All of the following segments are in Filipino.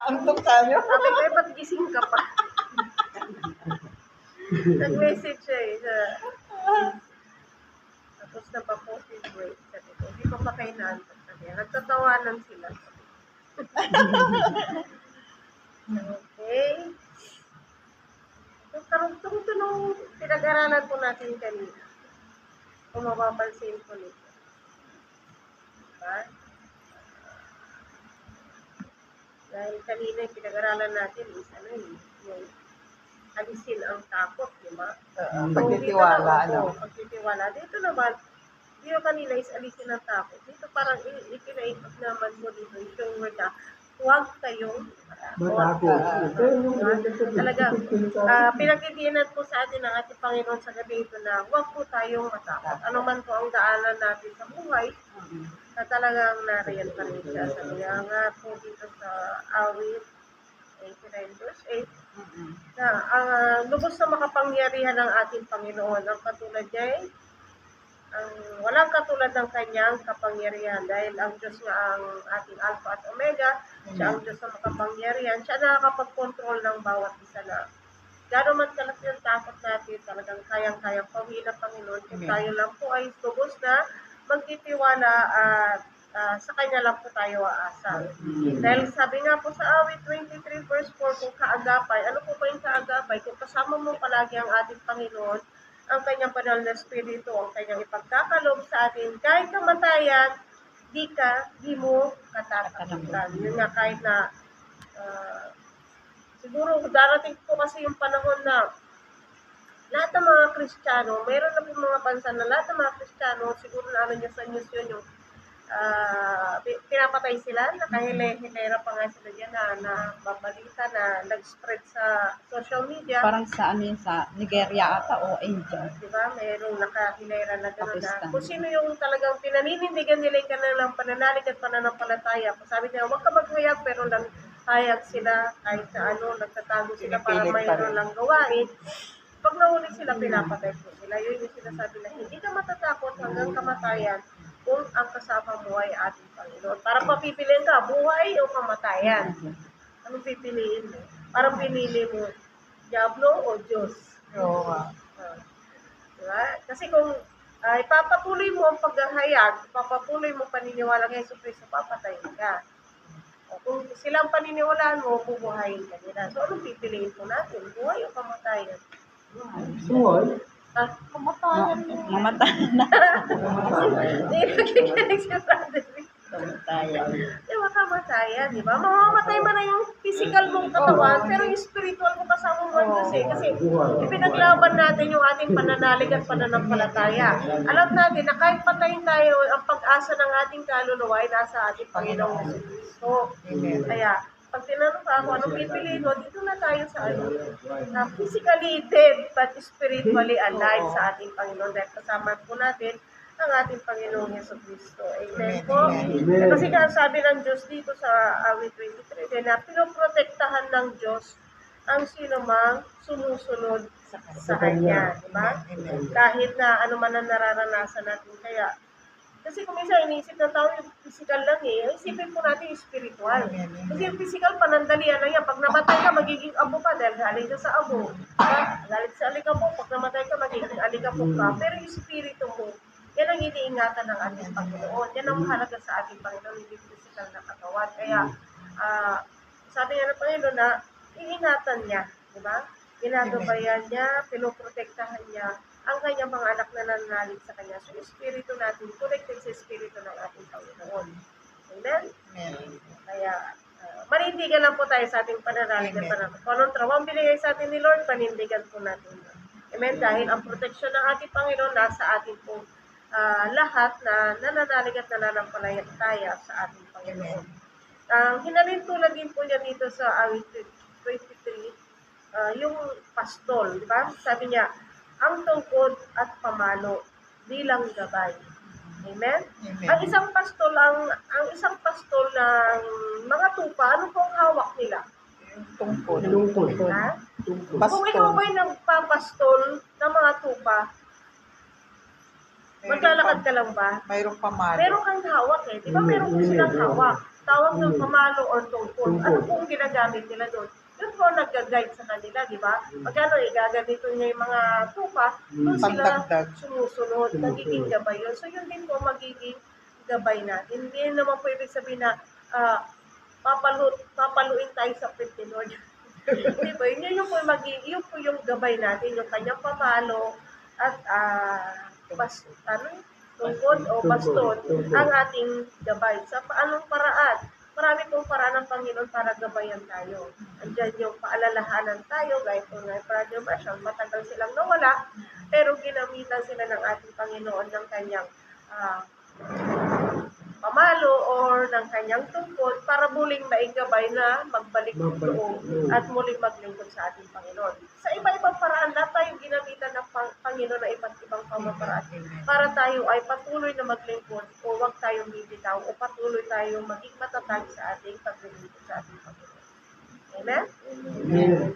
Antok tayo. Sabi ko, ba't gising ka pa? Nag-message siya eh. Tapos napapost yung break. Sabi ko, hindi pa pa kayo naantok. Sabi niya, nagtatawanan sila. Okay. So, karugtong ito nung pinag-aralan po natin kanina. Kung mapapansin po nito. Diba? Dahil kanina yung pinag-aralan natin is ano yung alisin ang takot, di ba? Pagtitiwala, ano? Pagtitiwala. Dito naman, dito kanina is alisin ang takot. Dito parang ipinaikot naman mo dito yung word na huwag kayong matakot. Talaga, pinagdidiinan po sa atin ng ating Panginoon sa gabi ito na huwag po tayong matakot. Ano man po ang daanan natin sa buhay, na talagang nariyan pa rin siya. Sabi nga po dito sa awit 89 verse 8, na ang lubos na makapangyarihan ng ating Panginoon. Ang katulad niya ay walang katulad ng kanyang kapangyarihan dahil ang Diyos nga ang ating Alpha at Omega, siya ang Diyos na makapangyarihan, siya nakakapag-control ng bawat isa na gano'n man kalaki ang takot natin, talagang kayang-kayang pawin ng Panginoon kung tayo lang po ay lubos na magtitiwala at sa Kanya lang po tayo aasa. Dahil sabi nga po sa awit 23 verse 4, kung kaagapay, ano po ba yung kaagapay? Kung kasama mo palagi ang ating Panginoon, ang Kanyang banal na Espiritu, ang Kanyang ipagkakalob sa atin, kahit kamatayan, di mo katatakutan. Yun nga, kahit na siguro darating po kasi yung panahon na lahat ng mga Kristiyano, mayroon na po mga bansa na lahat ng mga Kristiyano, siguro na ano nyo sa news yun, yung pinapatay sila, nakahile-hilera pa nga sila dyan na babalita na nag-spread sa social media. Parang sa ano yun, sa Nigeria ata o India. Diba? Mayroong nakahilera na gano'n na Pakistan. kung sino yung talagang pinaninindigan nila yung kanilang pananalig at pananampalataya. Sabi niya, huwag ka maghayag, pero lang hayag sila kahit na ano, nagtatago sila para mayroon lang gawain. Pag nahuli sila, pinapatay po sila. Yun yung sinasabi na hindi ka matatakot hanggang kamatayan kung ang kasama mo ay ating Panginoon. Para papipiliin ka, buhay o kamatayan. Anong pipiliin mo? Parang pinili mo, Diablo o Diyos? Oo. Diba? Kasi kung ipapatuloy mo ang paghahayag, ipapatuloy mo paniniwala kay Yesu Cristo, papatayin ka. O kung silang paniniwalaan mo, bubuhayin ka nila. So, anong pipiliin po natin? Buhay o kamatayan? Buhay. Kamatayan mo. Mamatayan na. Hindi, nakikinig si Brother. Mamatayan. Diba, kamatayan, di ba? Mamamatay man na yung physical mong katawan, pero yung spiritual mo kasama mo ang Diyos eh. Kasi ipinaglaban natin yung ating pananalig at pananampalataya. Alam natin na kahit patayin tayo, ang pag-asa ng ating kaluluwa ay nasa ating Panginoong Jesucristo. Kaya, pag tinanong ka ako, anong pipiliin mo, dito na tayo sa na physically dead but spiritually alive sa ating Panginoon. Dahil kasama po natin ang ating Panginoong Jesucristo. Amen po. Kasi nga sabi ng Diyos dito sa awit 23, na pinoprotektahan ng Diyos ang sino mang sumusunod sa Kanya. Diba? Kahit na ano man ang nararanasan natin. Kaya, kasi kung minsan iniisip ng tao yung physical lang eh, isipin po natin yung spiritual. Kasi yung physical, panandalian lang yan. Pag namatay ka, magiging abo ka dahil galing ka sa abo. Galing sa alikabok, pag namatay ka, magiging alikabok ka. Pero yung spirito mo, yan ang iniingatan ng ating Panginoon. Yan ang mahalaga sa ating Panginoon, hindi physical na katawan. Kaya, sabi nga ng Panginoon na, iingatan niya, di ba? Ginagabayan niya, pinoprotektahan niya ang kanyang mga anak na nananalig sa kanya. So, yung spirito natin, connected sa spirito ng ating Panginoon. Amen? Kaya, manindigan lang po tayo sa ating pananalig at pananalig. Kung anong trabaho binigay sa atin ni Lord, panindigan po natin. Amen? Dahil ang proteksyon ng ating Panginoon nasa ating po lahat na nananalig at nananampalataya sa ating Panginoon. Hinalin tulad din po niya dito sa awit 23, yung pastol, di ba? Sabi niya, ang tungkod at pamalo bilang gabay. Amen? Ang isang pastol ng mga tupa, ano pong hawak nila? Tungkod. Ha? Kung ikaw ba'y nagpapastol ng mga tupa, maglalakad ka lang ba? Mayroong pamalo. Meron kang hawak eh. Di ba meron kang silang hawak? tawag ng pamalo or tungkol. Ano pong ginagamit nila doon? Yun po nag-guide sa kanila, di ba? Pagkano igaganito niya yung mga tupa, doon sila Pagdagdag. sumusunod, nagiging gabay yun. So yun din po magiging gabay natin. Hindi naman po ibig sabihin na papaluin tayo sa pwede, Lord. Di ba? Yun po yun po yung gabay natin, yung kanyang pamalo at tungkod o baston ang ating gabay. Sa paanong paraan? Marami pong paraan ng Panginoon para gabayan tayo. Andiyan yung paalalahanan tayo, gaya po ng Brother Marshall, matagal silang nawala, pero ginamitan sila ng ating Panginoon ng kanyang pamalo or ng kanyang tungkod para muling maigabay na magbalik doon at muling maglingkod sa ating Panginoon. Sa iba-ibang paraan na tayo ginamitan ng Panginoon na iba't ibang pamamaraan para tayo ay patuloy na maglingkod o huwag tayong bibitaw o patuloy tayong maging matatag sa ating paglingkod sa ating Panginoon. Amen?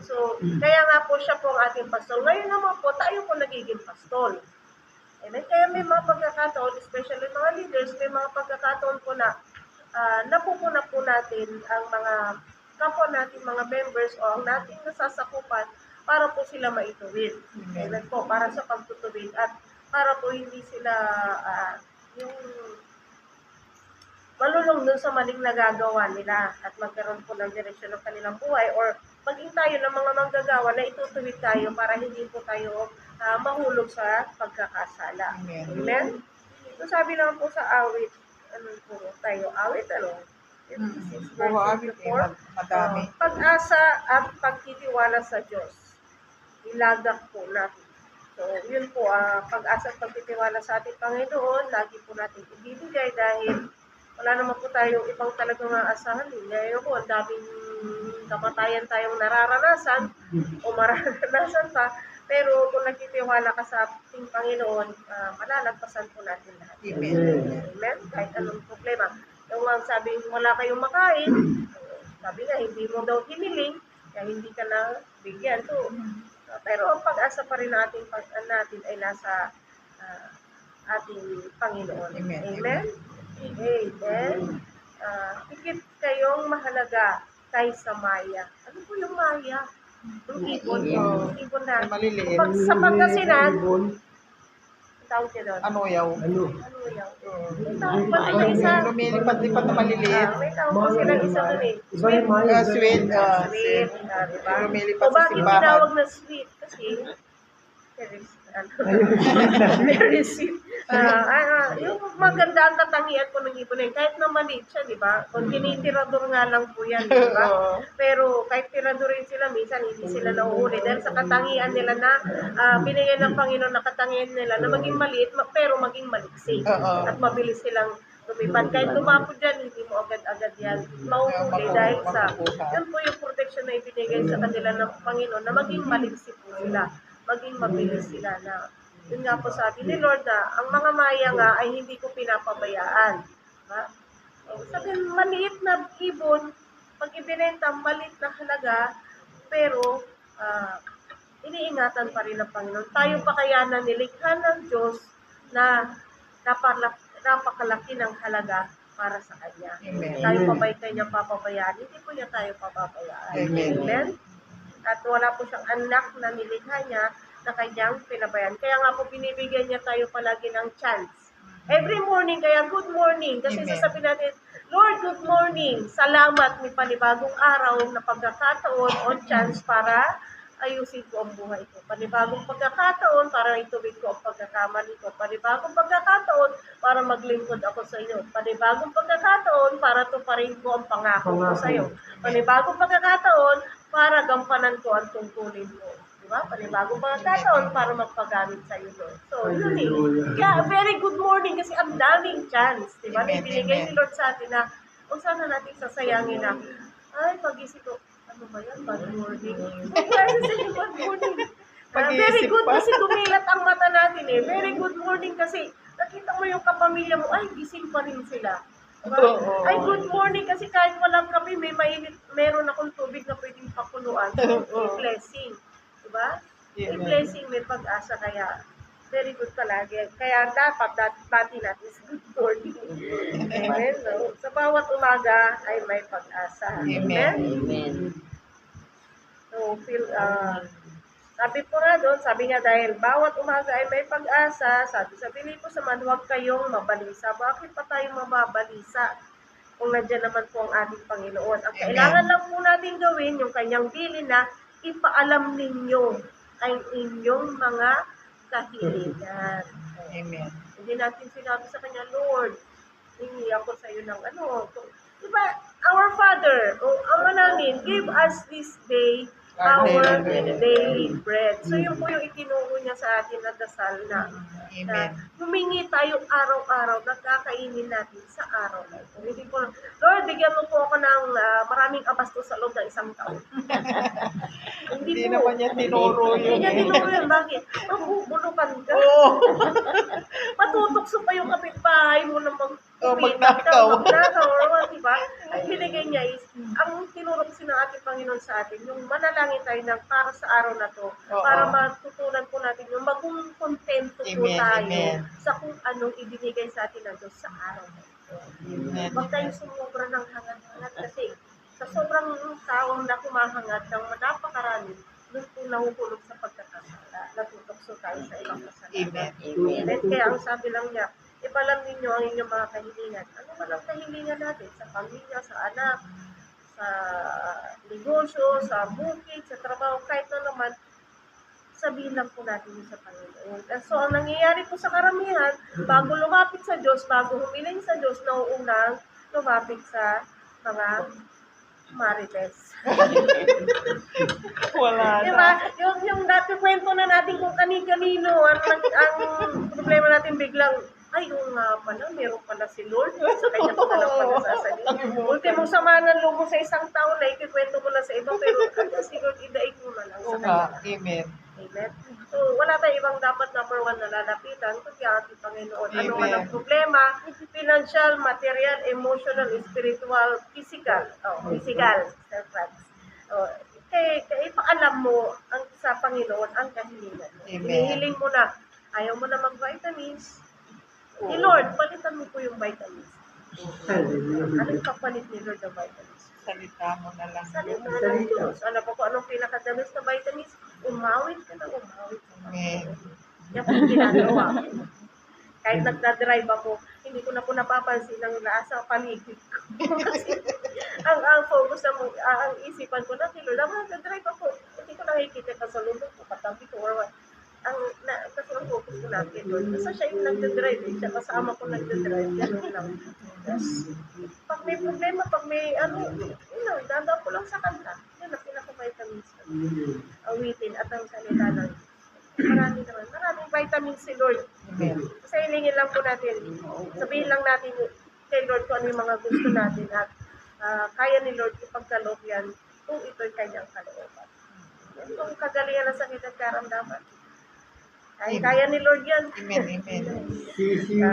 So, kaya nga po siya po ang ating pastol. Ngayon naman po, tayo po nagiging pastol. Amen? Kaya may mga pagkakataon, especially mga leaders, may mga pagkakataon po na napupuna po natin ang mga kapwa natin, mga members o ang nating nasasakupan para po sila maituwid. Amen po, para sa pagtutuwid at para po hindi sila yung malulong dun sa maling nagagawa nila at magkaroon po ng direksyon ng kanilang buhay or maging tayo ng mga manggagawa na itutuwid tayo para hindi po tayo mahulog sa pagkakasala. Amen? So sabi naman po sa awit, ano po tayo, awit, ano? 56 verse 54. Madami. Pag-asa at pagtitiwala sa Diyos. Ilagak po natin. So, yun po, pag-asa at pagtitiwala sa ating Panginoon, lagi po natin ibibigay dahil wala naman po tayong ibang talagang aasahan. Ngayon po, ang daming kamatayan tayong nararanasan o mararanasan pa. Pero kung nagtitiwala ka sa ating Panginoon, malalagpasan po natin lahat. Amen? Kahit anong problema. Yung sabi, wala kayong makain, sabi nga, hindi mo daw hiniling, kaya hindi ka na bigyan. So, pero ang pag-asa pa rin natin ay nasa ating Panginoon. Amen. Amen? Amen. Higit kayong mahalaga kaysa maya. Ano po yung maya? Yung ibon. Ibon na. Maliliit. Sa Pangasinan, tawag niya doon. Ano yaw? Ano yaw? May tawag pa nila isa. Lumilipat-lipat na maliliit. May tawag pa silang isa doon eh. Sweet. Sweet. Sweet. Diba? Lumilipat O sa bakit simbahan. tinawag na sweet? Kasi, very sweet. Yung maganda ang katangian po ng ibon eh. Kahit na maliit siya, di ba? Kung tinitirador nga lang po yan, di ba? Pero kahit tiradorin sila, minsan hindi sila nauuli. Dahil sa katangian nila na binigyan ng Panginoon na katangian nila na maging maliit, pero maging maliksi. At mabilis silang lumipad. Kahit lumapod dyan, hindi mo agad-agad yan mauuli dahil sa, yun po yung protection na ibinigay sa kanila ng Panginoon na maging maliksi po sila. Maging mabilis sila na yun nga po sabi ni Lord na ang mga maya nga ay hindi ko pinapabayaan. Diba? Sabihin, maliit na ibon, pag ibinenta, maliit na halaga, pero iniingatan pa rin ng Panginoon. Tayo pa kaya na nilikha ng Diyos na napakalaki ng halaga para sa Kanya. Amen. Tayo pa ba'y Kanya papabayaan? Hindi po niya tayo papabayaan. Amen? At wala po siyang anak na nilikha niya na kanyang pinabayan. Kaya nga po binibigyan niya tayo palagi ng chance. Every morning, kaya good morning. Kasi sasabihin natin, Lord, good morning. Salamat, may panibagong araw na pagkakataon o chance para ayusin ko ang buhay ko. Panibagong pagkakataon para ituwid ko ang pagkakamali ko. Panibagong pagkakataon para maglingkod ako sa iyo. Panibagong pagkakataon para tuparin ko ang pangako ko sa iyo. Panibagong pagkakataon para gampanan ko ang tungkulin ko. Diba? Panibagong pagkakataon para magpagamit sa iyo, Lord. So, yun eh. Kaya, very good morning kasi ang daming chance. Diba? Binigay ni Lord sa atin na kung sana natin sasayangin na, ay, pag-isip ko, ano ba yan? Bad morning. Bad morning. Very good kasi dumilat ang mata natin eh. Very good morning kasi nakita mo yung kapamilya mo, ay, gising pa rin sila. Diba? Ay, good morning kasi kahit walang kape, meron akong tubig na pwedeng pakuluan. So, blessing. Diba? May blessing, may pag-asa kaya very good palagi. Kaya dapat dati natin sa good morning. Amen. No? Sa bawat umaga ay may pag-asa. Amen. Amen. So, sabi po nga doon, sabi nga dahil bawat umaga ay may pag-asa, sabi sa Pilipos naman, huwag kayong mabalisa. Bakit pa tayo mababalisa? Kung nandiyan naman po ang ating Panginoon. Ang kailangan lang po natin gawin, yung kanyang bilin na ipaalam ninyo ang inyong mga kahilingan. Amen. Hindi natin sinabi sa kanya, Lord, hingi ako sa iyo ng ano. Diba, our Father, o Ama namin, give us this day our daily bread. So yun po yung itinuro niya sa atin na dasal na humingi tayo araw-araw na kakainin natin sa araw na ito. Hindi po, Lord, bigyan mo po ako ng maraming abasto sa loob ng isang taon. Hindi naman niya tinuro Hindi yun. niya tinuro yun. Bakit? Magbubulukan ka. Matutokso pa yung kapitbahay mo ng magnakaw. Diba? Ang binigay niya is, ang tinuro kasi ng ating Panginoon sa atin, yung manalangin tayo ng para sa araw na to, para matutunan po natin yung maging kontento po tayo sa kung anong ibinigay sa atin ng Diyos sa araw na ito. Huwag tayong sumubra ng hangat-hangat kasi sa sobrang taong na kumahangat ng napakarami, doon po nahuhulog sa pagkakasala. Natutokso tayo sa ibang kasalanan. Amen. Kaya ang sabi lang niya, ipalam ninyo ang inyong mga kahilingan. Ano man ang kahilingan natin? Sa pamilya, sa anak, sa negosyo, sa bukid, sa trabaho, kahit na naman, sabihin lang po natin yun sa Panginoon. So, ang nangyayari po sa karamihan, bago lumapit sa Diyos, bago humiling sa Diyos, nauunang lumapit sa mga marites. Wala na. Diba? Yung dati kwento na natin kung kani-kanino, ang problema natin biglang, ay, yung nga pala, meron pala si Lord. Sa kanya pa ka lang pala sasabihin. Ultimong sama ng loob mo sa isang taon na ikikwento mo na sa iba, pero si Lord, idaig mo na lang sa kanya. Amen. Amen. So, wala tayong ibang dapat number one na lalapitan, kundi ang ating Panginoon. Ano man ang problema, financial, material, emotional, spiritual, physical. Physical. Kaya ipaalam mo ang sa Panginoon ang kahilingan mo. Hinihiling mo na, ayaw mo na mag-vitamins. Lord, palitan mo po yung vitamins. Anong kapalit ni Lord ng vitamins? Salita mo na lang. Salita ng Diyos. Alam po kung anong pinakadamis na vitamins? Umawit ka na umawit. Yan po yung ginagawa ko. Kahit nagdadrive ako, hindi ko na po napapansin ang nasa paligid ko. Kasi ang focus ang isipan ko na, Lord, nagdadrive ako. Hindi ko nakikita ka sa lubog ko, katabi ko, or what. Kasi ang focus ko natin, Lord. Kasi siya yung nagdadrive, siya kasama ko nagdadrive, gano'n lang. Yes. Pag may problema, pag may dadaan ko lang sa kanta. Yan ang pinaka-vitamins. Awitin at ang salita ng maraming vitamins si Lord. Kasi hilingin lang po natin, sabihin lang natin kay Lord kung ano yung mga gusto natin at kaya ni Lord ipagkaloob yan kung ito'y kanyang kalooban. Kung kagalingan ng sakit at karamdaman, kaya ni Lord yan.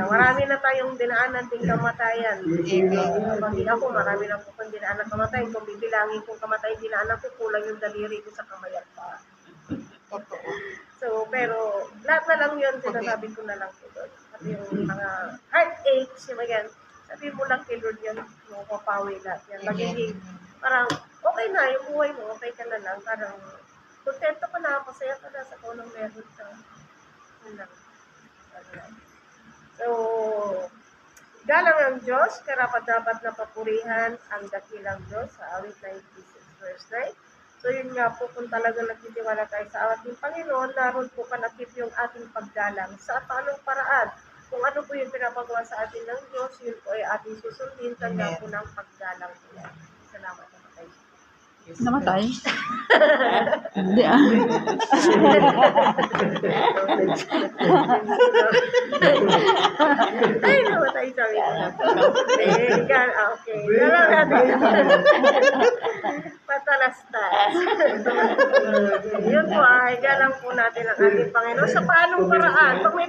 Marami na tayong dinaanan ding kamatayan. Pag ako, marami na po kong dinaanan kamatayan. Kung bibilangin kong kamatayan dinaanan ko, kulang yung daliri ko sa kamay at paa. So, pero lahat na lang yun, sinasabi ko na lang kay Lord. At yung mga heartaches, yung yan, sabi mo lang kay Lord yan, mapapawi lahat yan. Magiging, parang, okay na, yung buhay mo, okay ka na lang. Parang, kontento ka na, masaya ka na sa kung anong meron ka. So, galang ang Diyos, karapat-dapat na papurihan ang dakilang Diyos sa awit 96 verse 9. So, yun nga po, kung talagang nagtitiwala tayo sa ating Panginoon, naroon po kanakip yung ating paggalang. Sa paanong paraan? Kung ano po yung pinapagawa sa atin ng Diyos, yun po ay ating susundin, kanya po ng paggalang nila. Salamat na tayo. Namatay? Hindi Ay, namatay, sorry. Okay. Dalang natin. Patalastas. Yun po ay galang po natin ang ating Panginoon. Sa paanong paraan, pag may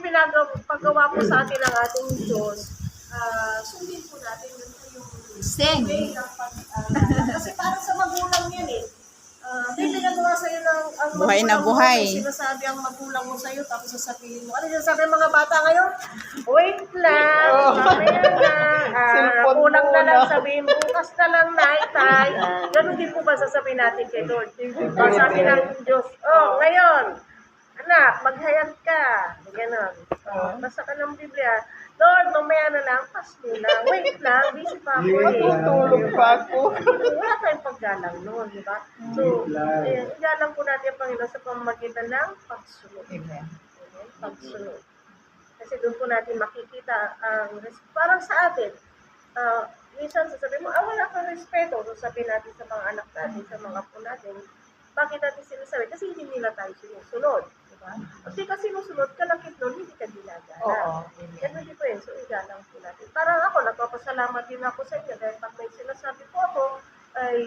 paggawa po sa atin ang ating Diyos, sundin po natin yun po yung way ng kasi para sa magulang yan eh. May pinagawa sa'yo ng ang Buhay na magulang mo, buhay. may sinasabi ang magulang mo sa'yo, tapos sasabihin mo, ano yung sabi ng mga bata ngayon? Wait lang, mamaya na, Cellphone kulang na lang muna. sabihin, bukas na lang, tay. Ganun din po ba sasabihin natin kay Lord? Sabi ng Diyos, ngayon, anak, maghayag ka. Ganon. Basta ka ng Biblia. Lord, mamaya na lang, pasto lang. Wait lang, busy pa ako eh. Matutulog pa ako. Wala tayong paggalang noon, di ba? So, igalang po natin ang Panginoon sa pamamagitan ng pagsunod. Amen. Amen? Pagsunod. Kasi doon po natin makikita ang parang sa atin, minsan sasabihin mo, wala kang respeto. So sabihin natin sa mga anak natin, sa mga po natin, bakit natin sinasabi? Kasi hindi nila tayo sinusunod. Diba? Kasi kasi sinusunod ka, lakit nun, hindi ka ginagana. Oo. Ganun din po yun. So, igalang po natin. Parang ako, nagpapasalamat din ako sa inyo dahil pag may sinasabi po ako, ay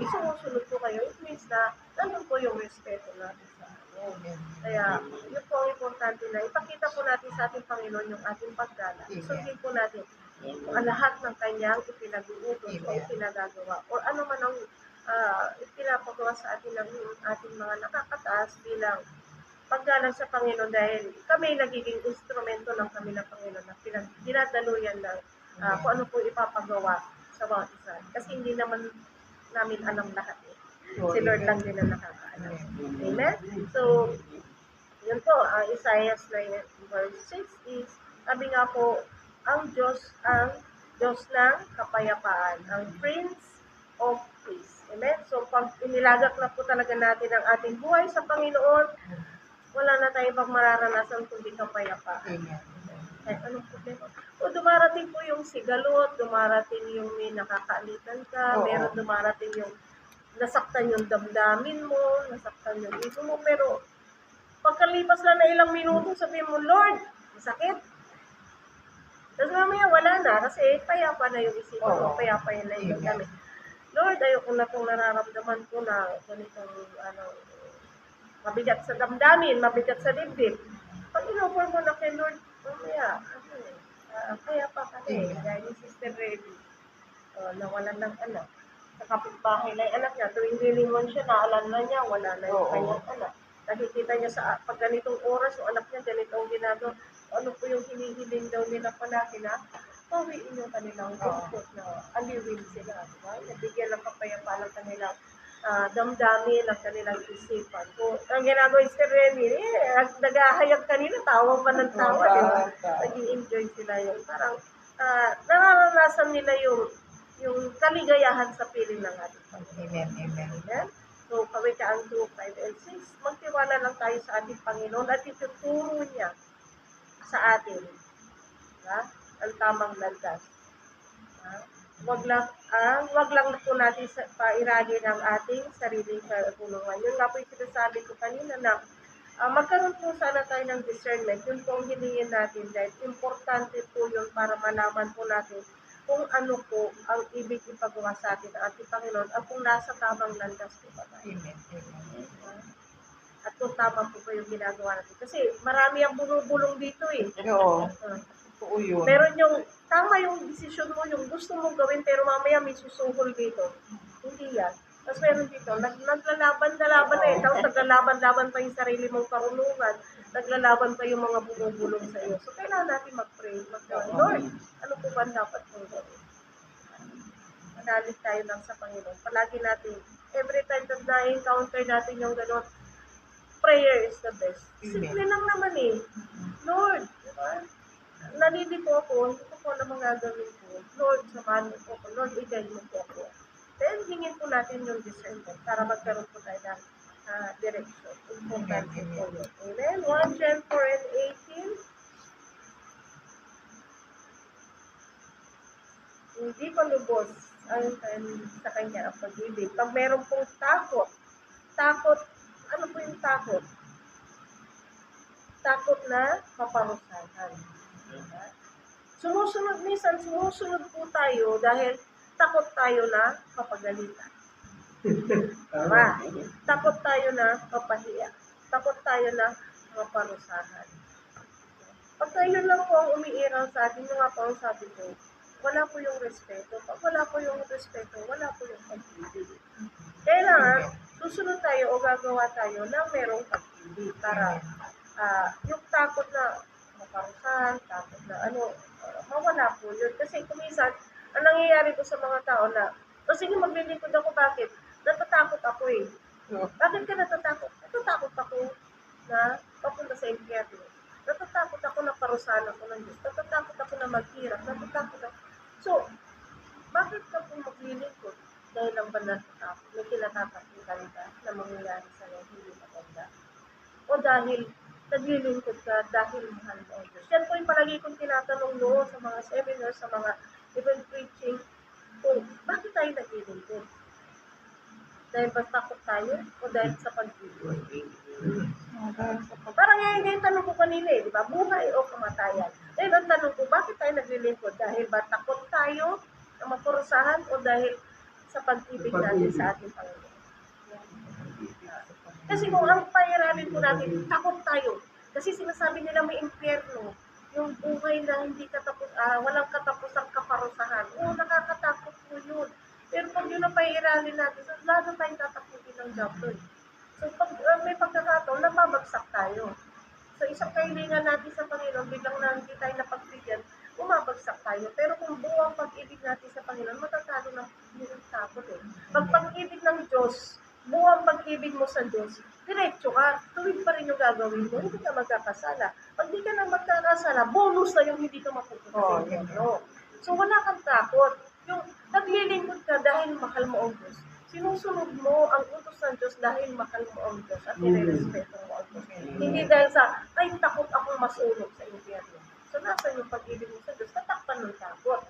sumusunod po kayo. It means na, nandun po yung respeto natin sa akin. Amen. Kaya, yun po ang importante na ipakita po natin sa ating Panginoon yung ating paggalang. Amen. Sundin po natin ang lahat ng kanyang ipinag-uutos o Amen. ipinagagawa or ano man ang ipinapagawa sa atin ng ating mga nakakataas bilang paggalang sa Panginoon dahil kami nagiging instrumento ng kami ng Panginoon na dinadaluyan ng kung ano po ipapagawa sa bawat isa. Kasi hindi naman namin alam lahat eh. Si Lord lang din ang nakakaalam. Amen? So, yun po, Isaiah 9 verse 6 is, sabi nga po, ang Diyos ng kapayapaan, ang Prince of Peace. Amen? So, pag inilagak na po talaga natin ang ating buhay sa Panginoon, wala na tayo pang mararanasan kundi kapayapaan. Amen. Kahit anong problema. O dumarating po yung sigalot, dumarating yung may nakakaalitan ka, Oo. meron dumarating yung nasaktan yung damdamin mo, nasaktan yung ego mo, pero pagkalipas lang na ilang minuto, sabihin mo, Lord, masakit. Tapos mamaya wala na, kasi payapa na yung isipan mo, Oo. payapa yun na yung Amen. damdamin. Lord, ayoko na itong nararamdaman ko na ganitong, mabigat sa damdamin, mabigat sa dibdib. Pag in-offer mo na kay Lord, mamaya, payapa ka na eh, Amen. dahil yung Sister Ready, nawalan ng anak. Sa kapitbahay na yung anak niya, tuwing lilingon siya, naalala niya, wala na yung Oo. kanyang anak. Nakikita niya sa pag ganitong oras, yung anak niya, ganito ang ginagawa, ano po yung hinihiling daw nila palagi na, pawiin yung kanilang comfort na aliwin sila. Diba? Nabigyan ng kapayapaan ng kanilang damdamin, ng kanilang isipan. So, ang ginagawa yung Sir Remy, nagahayag kanina, tawa pa ng tawa. Diba? Nag-i-enjoy sila yun. Parang, nararanasan nila yung kaligayahan sa piling ng ating Panginoon. Amen. Amen. Amen? So, Kawikaan 2, 5, and 6, magtiwala lang tayo sa ating Panginoon at ituturo niya sa atin. Diba? Ang tamang landas. Wag lang po natin pairali ng ating sariling karunungan. Yun nga po yung sinasabi ko kanina na magkaroon po sana tayo ng discernment. Yun po ang hilingin natin dahil importante po yun para malaman po natin kung ano po ang ibig ipagawa sa atin ng ating Panginoon at kung nasa tamang landas po ba tayo. Amen. Amen. At kung tama po ba yung ginagawa natin. Kasi marami ang bulong dito eh. Oo. Totoo yun. Meron yung, tama yung desisyon mo, yung gusto mong gawin, pero mamaya may susuhol dito. Hindi yan. Tapos meron dito, naglalaban na eh. Tapos naglalaban-laban pa yung sarili mong karunungan. Naglalaban pa yung mga bumubulong sa iyo. So, kailangan natin mag-pray. Lord, ano po ba dapat mong gawin? Manalig tayo lang sa Panginoon. Palagi natin, every time na na-encounter natin yung gano'n, prayer is the best. Simple lang naman eh. Lord, diba? Nalilito ako, hindi ko po na mga gawin ko. Lord, samahan mo po ako. Lord, i-guide mo po ako. Then, hingin po natin yung discernment para magkaroon po tayo ng direction. Importante po yun. Amen? 1 John 4 and 18. Hindi pa lubos ang sa kanya ang pag-ibig. Pag meron pong takot, ano po yung takot? Takot na maparusahan. Sumusunod po tayo dahil takot tayo na mapagalitan. Tama. Takot tayo na mapahiya. Takot tayo na maparusahan. Pag tayo lang po ang umiiral sa atin, yung nga po ang sabi ko, wala po yung respeto. Pag wala po yung respeto, wala po yung pag-ibig. Kailangan, susunod tayo o gagawa tayo ng merong pag-ibig para yung takot na maparusahan, takot na mawala po yun. Kasi kumisan, ang nangyayari po sa mga tao na, o sige, maglilingkod ako, bakit? Natatakot ako eh. Bakit ka natatakot? Natatakot ako na papunta sa impyerno. Natatakot ako na parusahan ako ng Diyos. Natatakot ako na maghirap. Natatakot ako. So, bakit ka po maglilingkod? Dahil lang ba natatakot? May kinatatakutan ka na mangyayari sa'yo, hindi maganda? O dahil naglilingkod ka dahil mahal mo ang Diyos? Yan po yung palagi kong tinatanong noon sa mga seminars, sa mga event preaching, kung bakit tayo naglilingkod? Dahil ba takot tayo o dahil sa pag-ibig? Parang yan yung tanong ko kanina eh, di ba? Buhay o kamatayan? Dahil ang tanong ko, bakit tayo naglilingkod? Dahil ba takot tayo na mapurusahan o dahil sa pag-ibig natin sa ating Panginoon? Kasi kung ang pairamin po natin, takot tayo. Kasi sinasabi nila may impyerno, yung buhay na hindi katapos, walang katapusang kaparusahan. Oo, nakakatakot po yun. Pero pag yun ang pairamin natin, so lalo tayong tatakutin ng diablo. So pag may pagkakataon, napabagsak tayo. So isang kahilingan natin sa Panginoon, biglang na hindi tayo napagbigyan, umabagsak tayo. Pero kung buo ang pag-ibig natin sa Panginoon, matatalo ng yung takot eh. Pag pag-ibig ng Diyos, buo ang pag-ibig mo sa Diyos, diretso ka, tuwid pa rin yung gagawin mo, hindi ka magkakasala. Pag di ka na magkakasala, bonus na yung hindi ka mapupunta sa Panginoon. So wala kang takot. Yung naglilingkod ka dahil mahal mo ang Diyos. Sinusunod mo ang utos ng Diyos dahil mahal mo ang Diyos at nire-respeto mo ang Diyos. Hindi dahil sa, ay takot akong masunog sa impyerno. So nasa yung pag-ibig mo sa Diyos, tatakpan ng takot.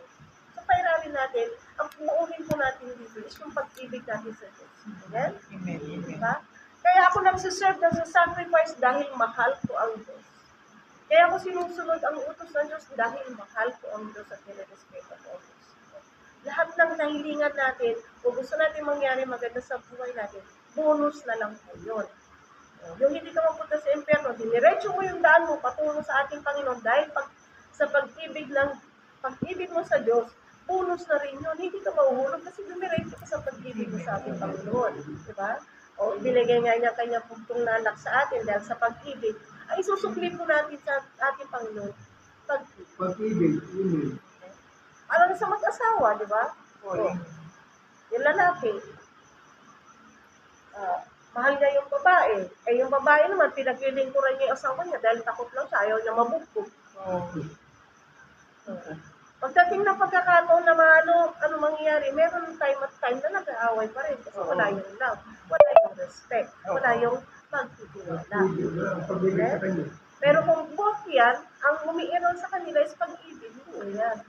So pairalin natin, ang puunin po natin dito is yung pag-ibig natin sa Diyos. Amen? Diba? Kaya ako nagsiserve ng sacrifice dahil mahal ko ang Diyos. Kaya ako sinusunod ang utos ng Diyos dahil mahal ko ang Diyos at nire-respeto ko ang Diyos. Lahat ng nahilingan natin, o gusto natin mangyari maganda sa buhay natin, bonus na lang po yun. Yung hindi ka mapunta sa impyerno, diniretso mo yung daan mo patungo sa ating Panginoon dahil sa pag-ibig mo sa Diyos, bonus na rin yun. Hindi ka mahuhulog kasi dumiretso ka sa pag-ibig mo sa ating Panginoon. Diba? O binigay nga niya kanyang pugtong na anak sa atin dahil sa pag-ibig, ay isusukli po natin sa ating Panginoon. Pag-ibig. Alam sa mag-asawa, di ba? Yung lalaki, mahal niya yung babae. Eh yung babae naman, pinaglilingkuran niya yung asawa niya dahil takot lang siya, ayaw niya mabugbog. Pagdating ng pagkakataon na ano mangyayari, meron time at time na nag-aaway pa rin kasi wala yung love, wala yung respect, wala yung pagtitiwala. Okay? Pero kung buwak yan, ang umiiral sa kanila is pag-ibig mo yan.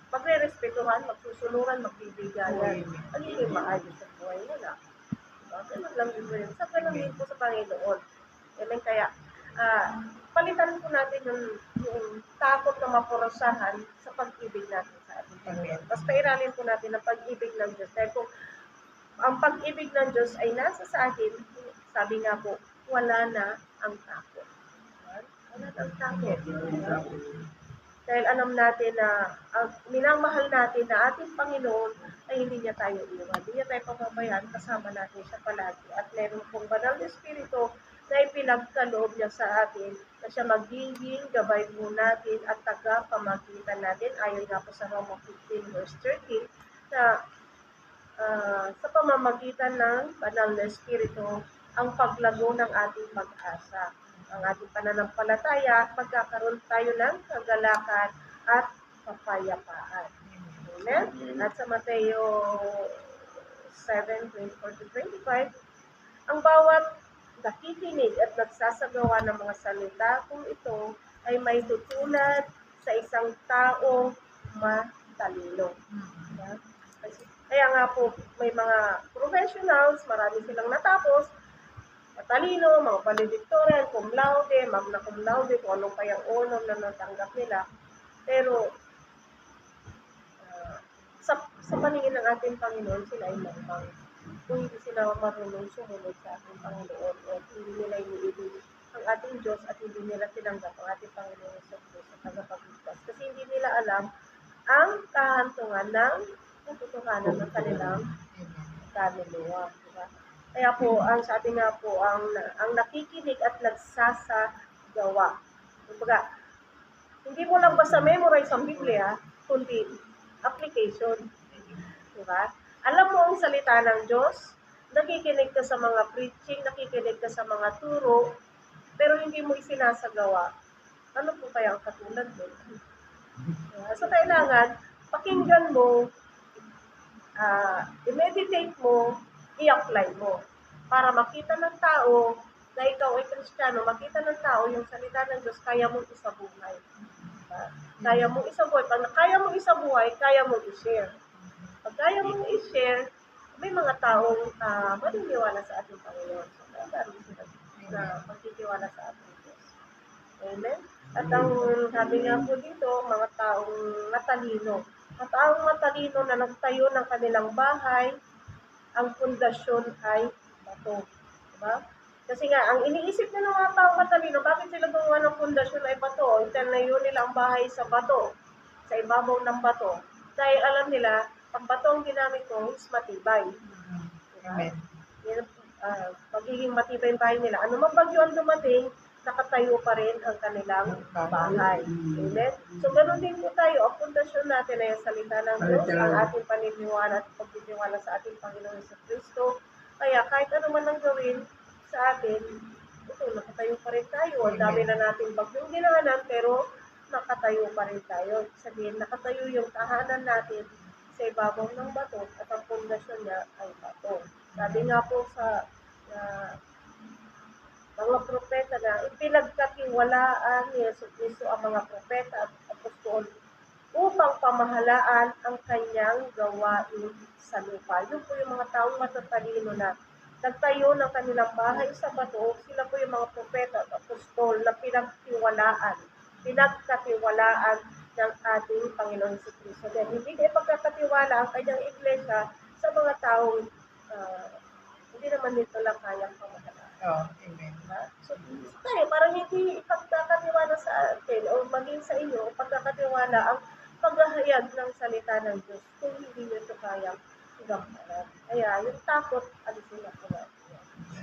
Magre-respetuhan, magsusunuran, magbibigayan. Magiging maayos sa buhay nila. Ganun lang din. Sa ganun din po sa Panginoon. Amen. Kaya, palitan po natin yung takot na mapurusahan sa pag-ibig natin sa ating Panginoon. Mas pairalin po natin ang pag-ibig ng Diyos. Dahil kung ang pag-ibig ng Diyos ay nasa sa atin, sabi nga po, wala na ang takot. Wala na ang takot. Dahil alam natin na ang minamahal natin na ating Panginoon ay hindi niya tayo iwan. Hindi niya tayo pababayaan, kasama natin siya palagi. At meron pong banal na Espiritu na ipinagkaloob niya sa atin na siya magiging gabay po natin at taga-pamagitan natin. Ayon nga po sa Roma 15 verse 13 na sa pamamagitan ng banal na Espiritu ang paglago ng ating pag-asa. Ang ating pananampalataya, magkakaroon tayo ng kagalakan at kapayapaan. Amen? At sa Mateo 7:24-25, ang bawat nakikinig at nagsasagawa ng mga salita kung ito ay may tutulad sa isang taong matalino. Kaya nga po, may mga professionals, marami silang natapos, matalino, mga valedictorian, cum laude, magna cum laude, kung anong pa yung honor na natanggap nila. Pero, sa paningin ng ating Panginoon, sila ay mabang. Kung hindi sila marunong sumunod sa ating Panginoon, o hindi nila iniibig ang ating Diyos at hindi nila tinanggap ang ating Panginoon sa Diyos sa tagapagligtas. Kasi hindi nila alam ang kahantungan ng katotohanan ng kanilang kaluluwa. Diba? Kaya po, ang sabi nga po, ang nakikinig at nagsasagawa. Kumbaga, hindi mo lang basta memorize ang Biblia, kundi application. Diba? Alam mo ang salita ng Diyos, nakikinig ka sa mga preaching, nakikinig ka sa mga turo, pero hindi mo isinasagawa. Ano po kaya ang katulad mo? So, kailangan, pakinggan mo, i-meditate mo, i-apply mo. Para makita ng tao na ikaw ay Kristiyano, makita ng tao yung salita ng Diyos, kaya mong isabuhay. Diba? Kaya mong isabuhay. Pag kaya mong isabuhay, kaya mong i-share. Pag kaya mong i-share, may mga taong maniniwala sa ating Panginoon. So, kaya dami sila na magtitiwala sa ating Diyos. Amen? At ang sabi nga po dito, mga taong matalino. Mga taong matalino na nagtayo ng kanilang bahay, ang pundasyon ay bato. Diba? Kasi nga, ang iniisip na ng mga taong matalino, bakit sila gumawa ng pundasyon ay bato? Itinayo nila ang bahay sa bato, sa ibabaw ng bato. Dahil alam nila, ang bato ang ginamit ko is matibay. Diba? Amen. Yan, magiging matibay yung bahay nila. Ano man bagyo ang dumating, nakatayo pa rin ang kanilang bahay. Amen? So, ganoon din po tayo. Ang pundasyon natin ay ang salita ng Diyos, ang ating paniniwala at pagtitiwala sa ating Panginoon sa Kristo. Kaya kahit ano man ang gawin sa atin, ito, nakatayo pa rin tayo. Ang dami na nating bagyong ginaanan, pero nakatayo pa rin tayo. Sabihin, nakatayo yung tahanan natin sa ibabaw ng bato at ang pundasyon niya ay bato. Sabi nga po sa mga propeta na ipinagkatiwalaan ni Yesu Cristo ang mga propeta at apostol upang pamahalaan ang kanyang gawain sa lupa. Yun po yung mga taong matatalino na nagtayo ng kanilang bahay sa bato. Sila po yung mga propeta at apostol na pinagkatiwalaan ng ating Panginoon si Cristo. Then, hindi na ipagkakatiwala ang kanyang iglesia sa mga taong hindi naman nito lang kayang pamahalaan. Oh, amen. So, tayo, parang hindi ipagkakatiwala sa atin o maging sa inyo, pagkakatiwala ang paghahayag ng salita ng Diyos kung hindi nyo ito kayang gampanan. Kaya, yung takot, alisin na po natin.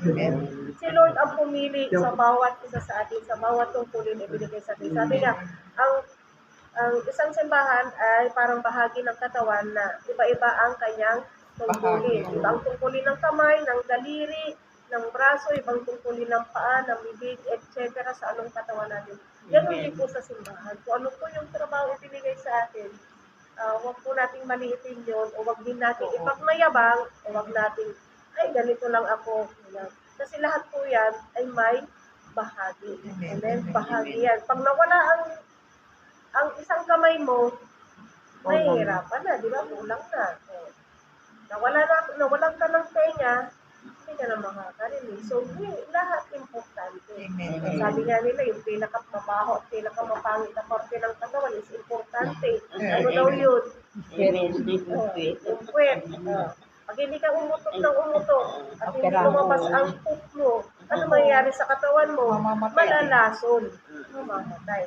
Amen. Si Lord ang pumili sa bawat isa sa atin, sa bawat tungkulin na ibinigay sa atin. Sabi nga, ang isang simbahan ay parang bahagi ng katawan na iba-iba ang kanyang tungkulin. Bahagi. Iba ang tungkulin ng kamay, ng daliri, ng braso, ibang tungkulin ng paa, ng bibig, etc. sa anong katawan natin. Ganun din po sa simbahan. Kung ano po yung trabaho ibinigay sa atin, huwag po nating maliitin yun, o huwag din natin ipagmayabang, o huwag natin, ay, ganito lang ako. Kasi lahat po yan ay may bahagi. Amen? Bahagi yan. Pag nawala ang isang kamay mo, mahihirapan na, di ba? Kulang na. Nawalan ka ng tenga, hindi ka na makakarinig. So, lahat importante. Amen. Sabi nga nila, yung pinakamabaho at pinakamapangit na parte ng katawan is importante. Ano daw yun? Yung puwet. Pag hindi ka umutok ng umutok at hindi lumabas ang poop mo, ano mangyayari sa katawan mo? Mamamatay. Malalason. Mamamatay.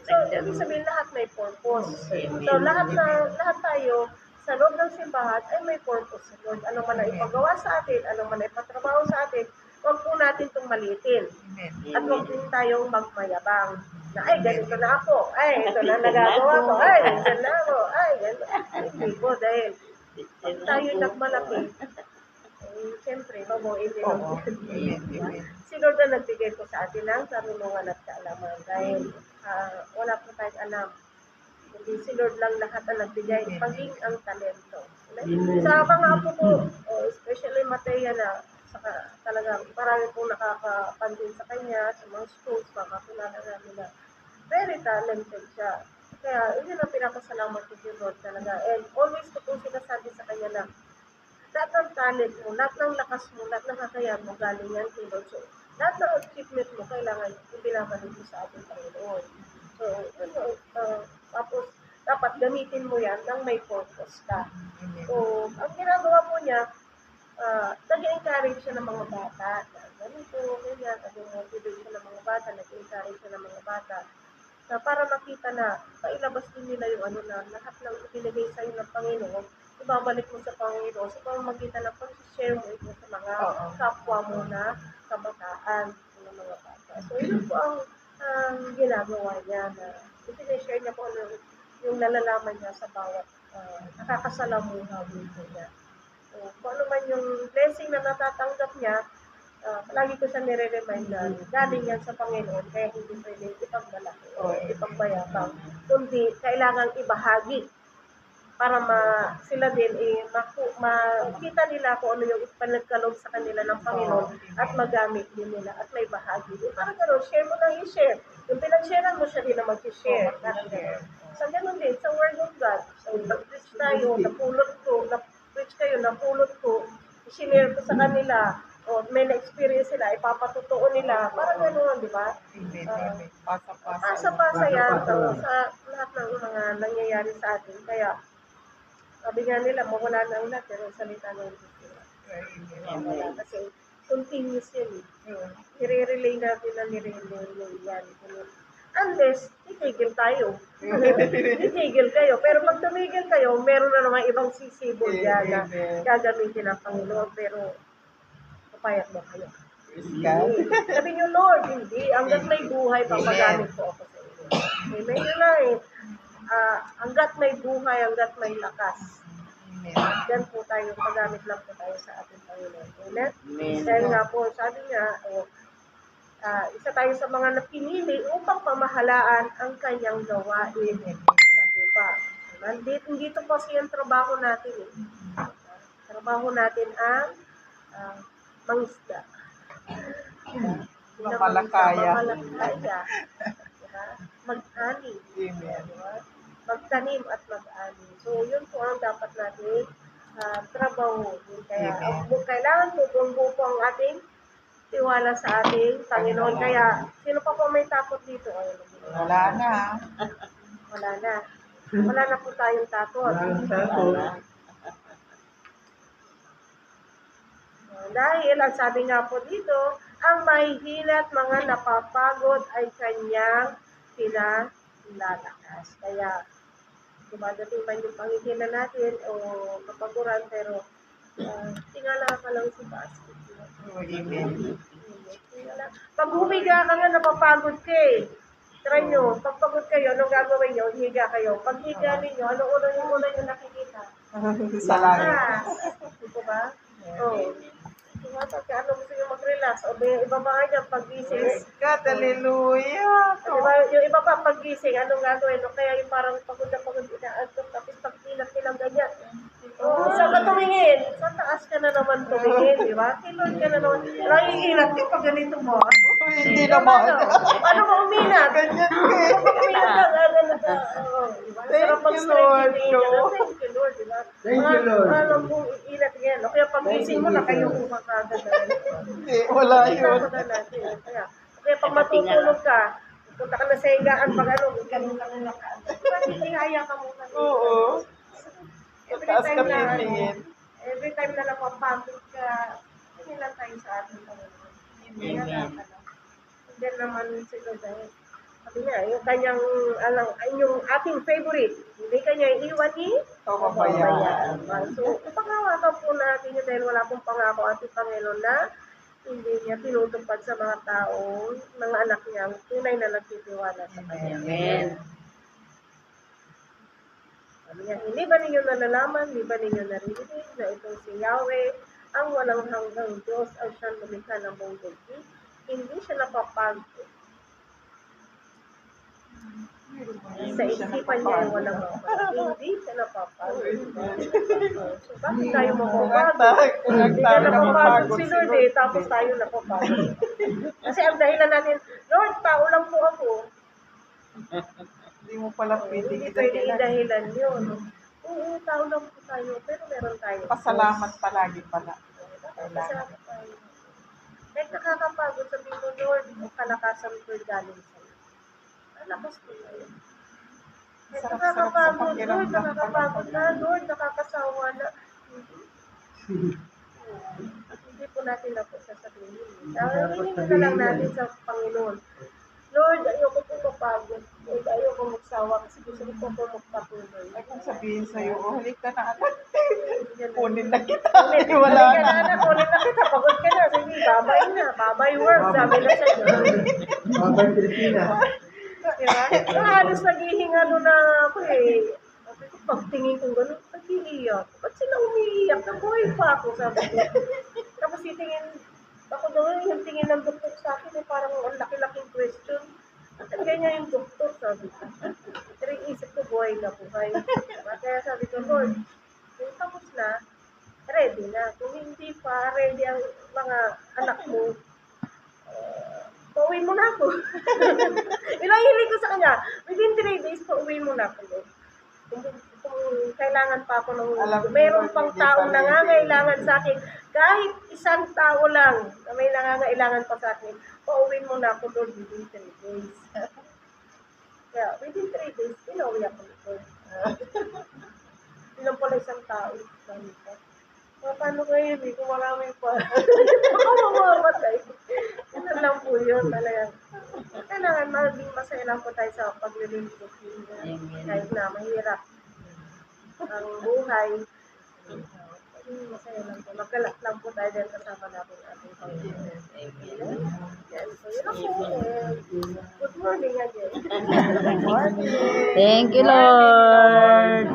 So, ibig sabihin lahat may purpose. So, lahat tayo sa loob ng simbahan ay may purpose sa Lord. Ano man ang ipagawa sa atin, ano man ang ipatrabaho sa atin, huwag po natin itong maliitin. Amen. At huwag din tayong magmayabang. Na, ay, ganito na ako. Ay, ito na nagagawa ko. Ay, ganito na ako. Ay, ganito. Hindi po, dahil pag tayo nagmalaki, siyempre, babuin din ang Oo. Amen. Amen. Si Lord na nagbigay ko sa atin ng karunungan at kaalaman. Dahil wala po tayong alam. Hindi si Lord lang lahat ang nagbigay, paging ang talento. Sa mga apo ko, especially Matea na, saka talagang marami pong nakakapansin sa kanya, sa mga schools, makakilala namin na very talented siya. Kaya, yun ang pinakasalamat ko si Lord talaga. And always ko po sinasabi sa kanya na, lahat ng talent mo, lahat ng lakas mo, lahat ng kakayaan mo, galing yan kay Lord. So, lahat ng achievement mo, kailangan ibinabalik mo sa ating Panginoon. So, tapos, dapat gamitin mo yan nang may purpose ka. So, ang ginagawa po niya, nag-encourage siya ng mga bata. Ganito, ganyan, nag-motivate siya ng mga bata, nag-encourage siya ng mga bata. Na para makita na, pailabas din nila yung ano na, lahat ng ibinigay sa'yo ng Panginoon, ibabalik mo sa Panginoon sa pamamagitan ng pag-share mo ito sa mga Oo. kapwa mo na kabataan, ng mga bata. So, yun po ang ginagawa niya na i-share niya po yung nalalaman niya sa bawat nakakasalamuha dito niya. So, kung ano man yung blessing na natatanggap niya, lagi ko siya nire-remind na galing yan sa Panginoon, kaya hindi pwede ipagmalaki o ipagbayabang, kundi kailangang ibahagi para sila din makita nila kung ano yung panagkaloob sa kanila ng Panginoon at magamit din nila at may bahagi din. Para gano'n, share mo na i-share. Yung pinag-sharean mo siya din na mag-share. Sa ganun din, sa Word of God. So, nag-preach tayo, na-preach kayo, napulot ko, i-share ko sa kanila, o may na-experience sila, ipapatutuo nila, para gano'n, di ba? Amen. Amen. Pasa-pasa. Asa-pasa yan sa lahat ng mga nangyayari sa atin. Kaya, sabi nga nila, mawala na ang lahat, pero ang salita ng Diyos nila. Wala. Kasi, continuous yan eh. Nire-relay natin na nire-relay yan. Unless, titigil tayo. Titigil kayo. Pero pag tumigil kayo, meron na naman ibang sisibol yan na gagamitin ng Panginoon. Pero, papayat mo kayo. Hindi. Sabi niyo, Lord, hindi. Hanggat may buhay, papagamit ko ako sa inyo. Amen. Yun lang eh. Hanggat may buhay, hanggat may lakas. Yan po tayo, pagamit lang po tayo sa ating Panginoon. Amen? Dahil nga po, sabi niya, isa tayo sa mga napinili upang pamahalaan ang kanyang gawain sa lupa. Dito po kasi yung trabaho natin eh. Trabaho natin ang mangisda. Mamalakaya. Mamalakaya. Diba? Mag-ani. Amen. Diba? Magtanim at mag-ani. So, yun po ang dapat natin trabaho. Kaya, kailangan po buo po ang ating tiwala sa ating Panginoon. Kaya, sino pa po may takot dito? Wala na. Wala na. Wala na po tayong takot. Dahil, ang sabi nga po dito, ang mahihina at mga napapagod ay kanyang pinalalakas. Kaya, dumadating man yung pangihina natin o kapaguran, pero tingala ka lang si basket. Amen. Pag humiga ka nga, napapagod ka eh. Try nyo, pag pagod kayo, anong gagawin nyo? Higa kayo. Pag higa ninyo, anong una nyo nakikita? Sa langit. Ito ba? Oo. Diba, pagka ano gusto nyo mag-relax, o iba ba nga dyan, pag-gising? God, hallelujah. Diba, yung iba pa pag-gising, anong gagawin? O kaya yung parang pagod na pagod, inaantok, tapos pag-ilat nilang ganyan. Oo, saan ka tumingin? Sa taas ka na naman tumingin, di ba? Kilod ka na naman. Nangiilat ka pag ganito mo. Hindi naman. Paano mo uminat? Ganyan ka eh. Pag uminat ka, gano'n na ka. Diba? Sarap Thank you, Lord. Thank you, Lord. Diba? Thank you, Lord. Alam mo, iilat yan. O kaya pag-gising mo, nakayuko ka kagad. Hindi, wala yun. Kaya pag matutulog ka, punta ka na sa higaan, pag ano, ganun ka na ka. Diba, hihaya ka muna. Oo. Taas ka na titingin. every time na napapagod ka, hindi lang tayo sa ating Panginoon. Amen. And then naman siguro dahil, sabi niya, yung kanyang, yung ating favorite, hindi kanya iiwan ni Kapabayaan. So, ipangawakan po natin yun dahil wala pong pangako ating Panginoon na hindi niya tinutupad sa mga tao, mga anak niya, tunay na nagtitiwala sa kanya. Amen. Sabi niya, hindi ba ninyo nalalaman, hindi ba ninyo narinig na itong si Yahweh, ang walang hanggang Diyos, ang siyang lumikha ng buong daigdig? Hindi siya napapagod. Sa isipan niya ay walang mapapagod. Hindi siya napapagod. So, bakit tayo mapapagod? Hindi ka napapagod si Lord eh, tapos tayo napapagod. Kasi ang dahilan natin, Lord, tao lang po ako. Hindi mo pala pwede Hindi pwede idahilan. idahilan yun. Oo, tao lang po tayo, pero meron tayo. Pasalamat palagi pala. Pasalamat tayo. Kahit nakakapagod, sabihin mo, Lord, ang kalakasan ko'y galing sa'yo. Lakas ko tayo. Kahit Sarap-sarap sa nakakapagod, Lord, pakiramdam nakakapagod na, Lord, nakakasawa na. Hindi po natin na po sasabihin. Hingin na lang natin sa Panginoon. Lord, ayoko po mapagod. Lord, ayoko magsawa kasi gusto ko po magpatuloy. Ay, kung sabihin sa'yo, oh, halik ka na anak. Yan. Kunin na kita. Ulit, Wala balik ka na. na, anak, ulit na kita. babay na, babay world, sabi na sa'yo. Babay Pilipinas. Diba? Halos naghihingalo na ako eh. Sabi ko, pagtingin ko gano'n, nag-iiyak. Ba't sila umiiyak? Nabuhay pa ako, sabi ko. Tapos itingin, ako doon, yung tingin ng doktor sa akin, eh, parang ang laki-laking question. At ang ganyan yung doktor, sabi ko. Pero yung isip ko, buhay na buhay. Diba? Kaya sabi ko, Lord, kung tapos na, ready na. Kung hindi pa ready ang mga anak mo, pauwi mo na ako. Ilahilig ko sa kanya, within 3 days, pauwi mo na ako. Lord. Kung kailangan pa ako ng Alam ko, meron pang hindi taong pa rin. nangangailangan sa akin, kahit isang tao lang na may nangangailangan pa sa akin, pauwi mo na ako, Lord, within 3 days. Kaya, within 3 days, pinauwi ako nito. Hindi lang pala isang tao. Sabi ko, paano kayo, hindi ko marami pa. Baka mamamatay. Ganun lang po yun talaga. Kailangan maging masaya lang po tayo sa paglilingkod. Kahit na mahirap ang buhay. Maging masaya lang po. Magkalak lang po tayo dahil kasama natin ating Panginoon. Yan. So yun lang po. Good morning again. Thank you, Lord.